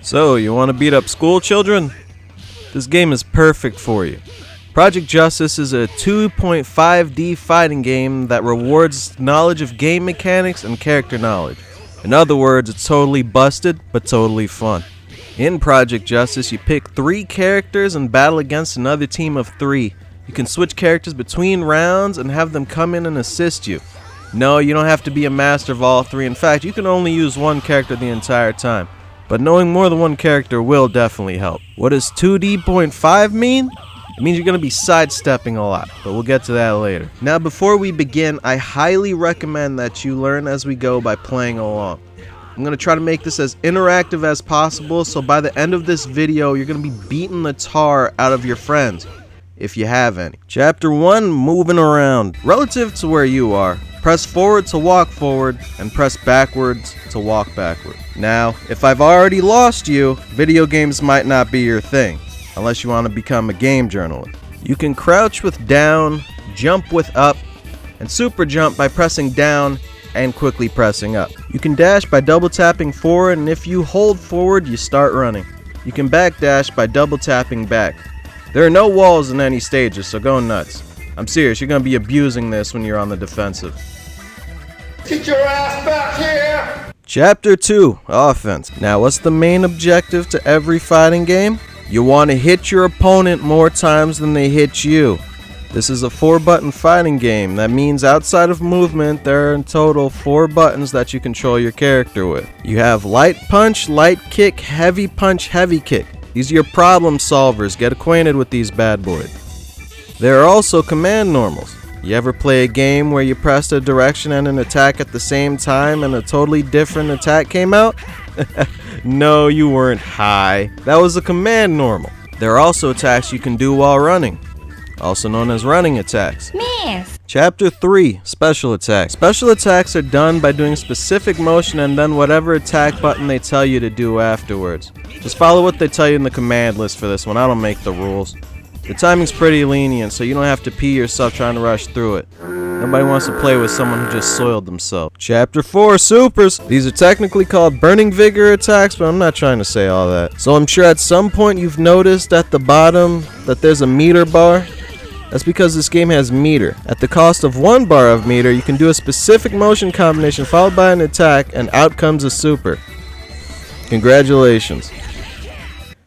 So, you want to beat up school children? This game is perfect for you. Project Justice is a 2.5D fighting game that rewards knowledge of game mechanics and character knowledge. In other words, it's totally busted, but totally fun. In Project Justice, you pick 3 characters and battle against another team of 3. You can switch characters between rounds and have them come in and assist you. No, you don't have to be a master of all 3. In fact, you can only use one character the entire time. But knowing more than one character will definitely help. What does 2D.5 mean? It means you're going to be sidestepping a lot, but we'll get to that later. Now, before we begin, I highly recommend that you learn as we go by playing along. I'm going to try to make this as interactive as possible, so by the end of this video, you're going to be beating the tar out of your friends, if you have any. Chapter 1, moving around. Relative to where you are, press forward to walk forward, and press backwards to walk backward. Now, if I've already lost you, video games might not be your thing, unless you want to become a game journalist. You can crouch with down, jump with up, and super jump by pressing down and quickly pressing up. You can dash by double tapping forward, and if you hold forward, you start running. You can back dash by double tapping back. There are no walls in any stages, so go nuts. I'm serious, you're going to be abusing this when you're on the defensive. Get your ass back here! Chapter 2, Offense. Now, what's the main objective to every fighting game? You want to hit your opponent more times than they hit you. This is a 4-button fighting game. That means outside of movement, there are in total 4 buttons that you control your character with. You have light punch, light kick, heavy punch, heavy kick. These are your problem solvers. Get acquainted with these bad boys. There are also command normals. You ever play a game where you pressed a direction and an attack at the same time and a totally different attack came out? No, you weren't high. That was a command normal. There are also attacks you can do while running, also known as running attacks. Misc. Chapter 3, Special Attacks. Special attacks are done by doing specific motion and then whatever attack button they tell you to do afterwards. Just follow what they tell you in the command list for this one. I don't make the rules. The timing's pretty lenient, so you don't have to pee yourself trying to rush through it. Nobody wants to play with someone who just soiled themselves. Chapter 4, Supers. These are technically called Burning Vigor attacks, but I'm not trying to say all that. So I'm sure at some point you've noticed at the bottom that there's a meter bar. That's because this game has meter. At the cost of 1 bar of meter, you can do a specific motion combination followed by an attack, and out comes a super. Congratulations.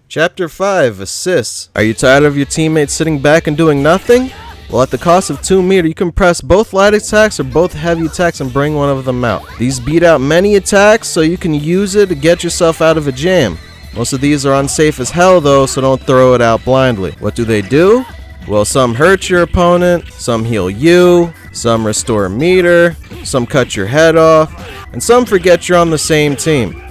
Chapter 5, Assists. Are you tired of your teammates sitting back and doing nothing? Well, at the cost of 2 meter, you can press both light attacks or both heavy attacks and bring one of them out. These beat out many attacks, so you can use it to get yourself out of a jam. Most of these are unsafe as hell though, so don't throw it out blindly. What do? Well, some hurt your opponent, some heal you, some restore meter, some cut your head off, and some forget you're on the same team.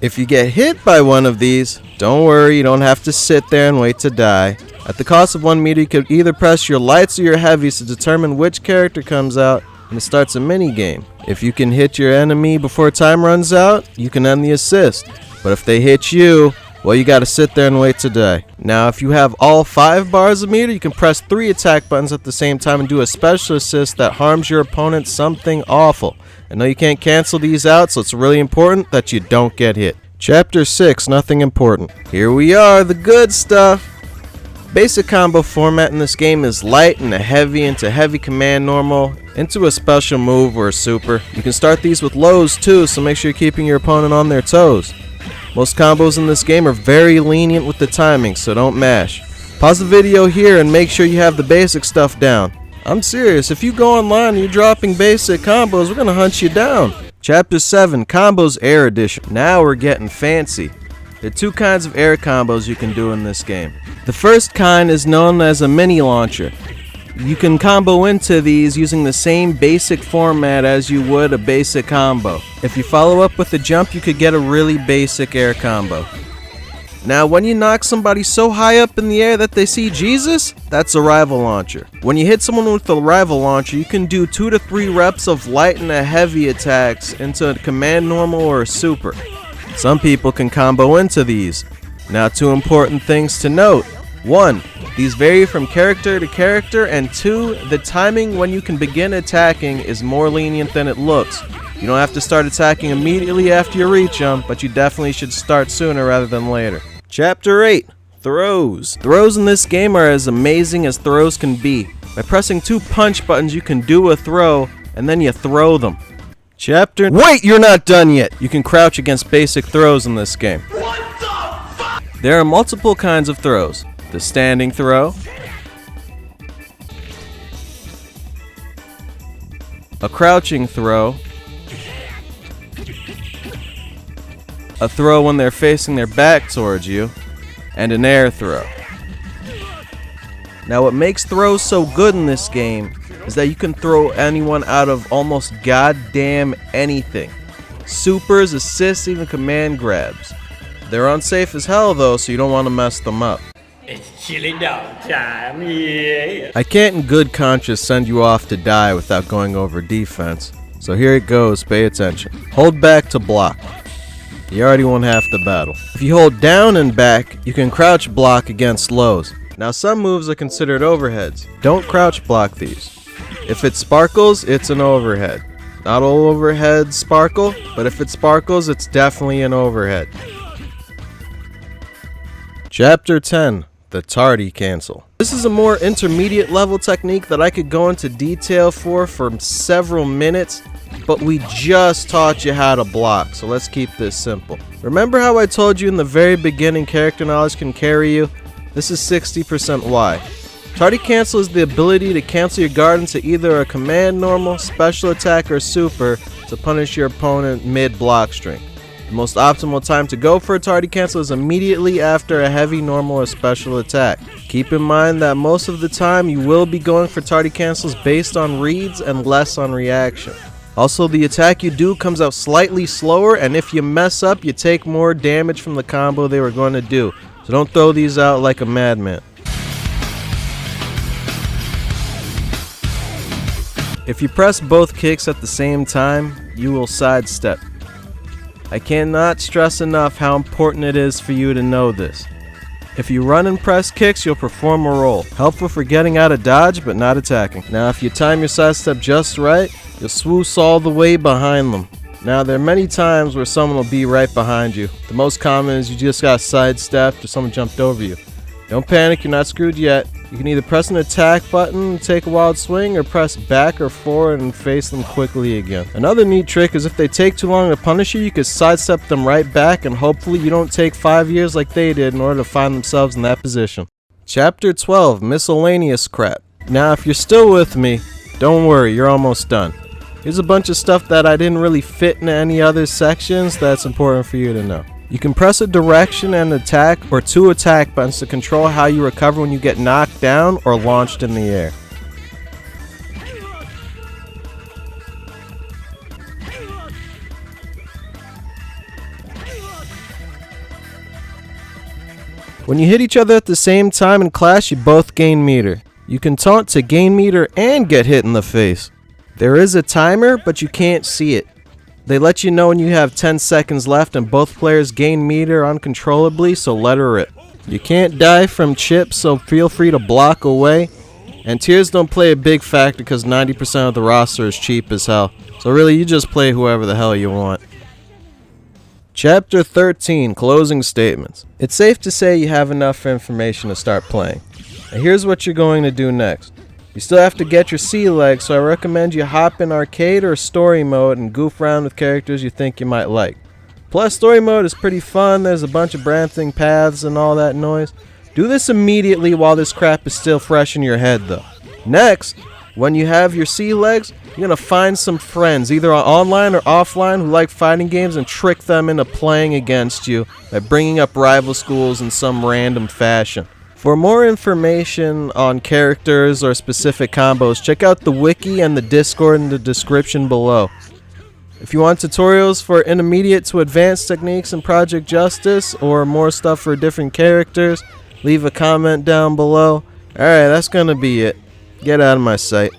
If you get hit by one of these, don't worry, you don't have to sit there and wait to die. At the cost of 1 meter, you can either press your lights or your heavies to determine which character comes out, and it starts a mini game. If you can hit your enemy before time runs out, you can end the assist. But if they hit you, well, you gotta sit there and wait to die. Now, if you have all 5 bars of meter, you can press 3 attack buttons at the same time and do a special assist that harms your opponent something awful. I know you can't cancel these out, so it's really important that you don't get hit. Chapter 6, Nothing Important. Here we are, the good stuff. Basic combo format in this game is light and a heavy into heavy command normal into a special move or a super. You can start these with lows too, so make sure you're keeping your opponent on their toes. Most combos in this game are very lenient with the timing, so don't mash. Pause the video here and make sure you have the basic stuff down. I'm serious, if you go online and you're dropping basic combos, we're gonna hunt you down. Chapter 7, Combos Air Edition. Now we're getting fancy. There are 2 kinds of air combos you can do in this game. The first kind is known as a mini launcher. You can combo into these using the same basic format as you would a basic combo. If you follow up with a jump, you could get a really basic air combo. Now, when you knock somebody so high up in the air that they see Jesus, that's a rival launcher. When you hit someone with a rival launcher, you can do 2 to 3 reps of light and a heavy attacks into a command normal or a super. Some people can combo into these. Now, 2 important things to note. 1, these vary from character to character, and 2, the timing when you can begin attacking is more lenient than it looks. You don't have to start attacking immediately after you reach them, but you definitely should start sooner rather than later. Chapter 8. Throws. Throws in this game are as amazing as throws can be. By pressing 2 punch buttons, you can do a throw, and then you throw them. Chapter... Wait, you're not done yet! You can crouch against basic throws in this game. What the fuck? There are multiple kinds of throws. The standing throw, a crouching throw, a throw when they're facing their back towards you, and an air throw. Now what makes throws so good in this game is that you can throw anyone out of almost goddamn anything. Supers, assists, even command grabs. They're unsafe as hell though, so you don't want to mess them up. It's chilly dog time, yeah. I can't in good conscience send you off to die without going over defense. So here it goes, pay attention. Hold back to block. You already won half the battle. If you hold down and back, you can crouch block against lows. Now some moves are considered overheads. Don't crouch block these. If it sparkles, it's an overhead. Not all overheads sparkle, but if it sparkles, it's definitely an overhead. Chapter 10. The Tardy Cancel. This is a more intermediate level technique that I could go into detail for several minutes, but we just taught you how to block, so let's keep this simple. Remember how I told you in the very beginning character knowledge can carry you? This is 60% why. Tardy Cancel is the ability to cancel your guard into either a command normal, special attack, or super to punish your opponent mid-block string. The most optimal time to go for a Tardy Cancel is immediately after a heavy normal or special attack. Keep in mind that most of the time you will be going for Tardy Cancels based on reads and less on reaction. Also, the attack you do comes out slightly slower, and if you mess up, you take more damage from the combo they were going to do. So don't throw these out like a madman. If you press both kicks at the same time, you will sidestep. I cannot stress enough how important it is for you to know this. If you run and press kicks, you'll perform a roll. Helpful for getting out of dodge, but not attacking. Now, if you time your sidestep just right, you'll swoosh all the way behind them. Now, there are many times where someone will be right behind you. The most common is you just got sidestepped or someone jumped over you. Don't panic, you're not screwed yet. You can either press an attack button and take a wild swing, or press back or forward and face them quickly again. Another neat trick is if they take too long to punish you, you can sidestep them right back, and hopefully you don't take 5 years like they did in order to find themselves in that position. Chapter 12, Miscellaneous Crap. Now if you're still with me, don't worry, you're almost done. Here's a bunch of stuff that I didn't really fit in any other sections that's important for you to know. You can press a direction and attack or 2 attack buttons to control how you recover when you get knocked down or launched in the air. When you hit each other at the same time in clash, you both gain meter. You can taunt to gain meter and get hit in the face. There is a timer, but you can't see it. They let you know when you have 10 seconds left and both players gain meter uncontrollably, so let her rip. You can't die from chips, so feel free to block away. And tiers don't play a big factor because 90% of the roster is cheap as hell. So really, you just play whoever the hell you want. Chapter 13, Closing Statements. It's safe to say you have enough information to start playing. Now here's what you're going to do next. You still have to get your sea legs, so I recommend you hop in arcade or story mode and goof around with characters you think you might like. Plus, story mode is pretty fun. There's a bunch of branching paths and all that noise. Do this immediately while this crap is still fresh in your head though. Next, when you have your sea legs, you're going to find some friends, either online or offline, who like fighting games and trick them into playing against you by bringing up rival schools in some random fashion. For more information on characters or specific combos, check out the wiki and the Discord in the description below. If you want tutorials for intermediate to advanced techniques in Project Justice or more stuff for different characters, leave a comment down below. Alright, that's gonna be it. Get out of my sight.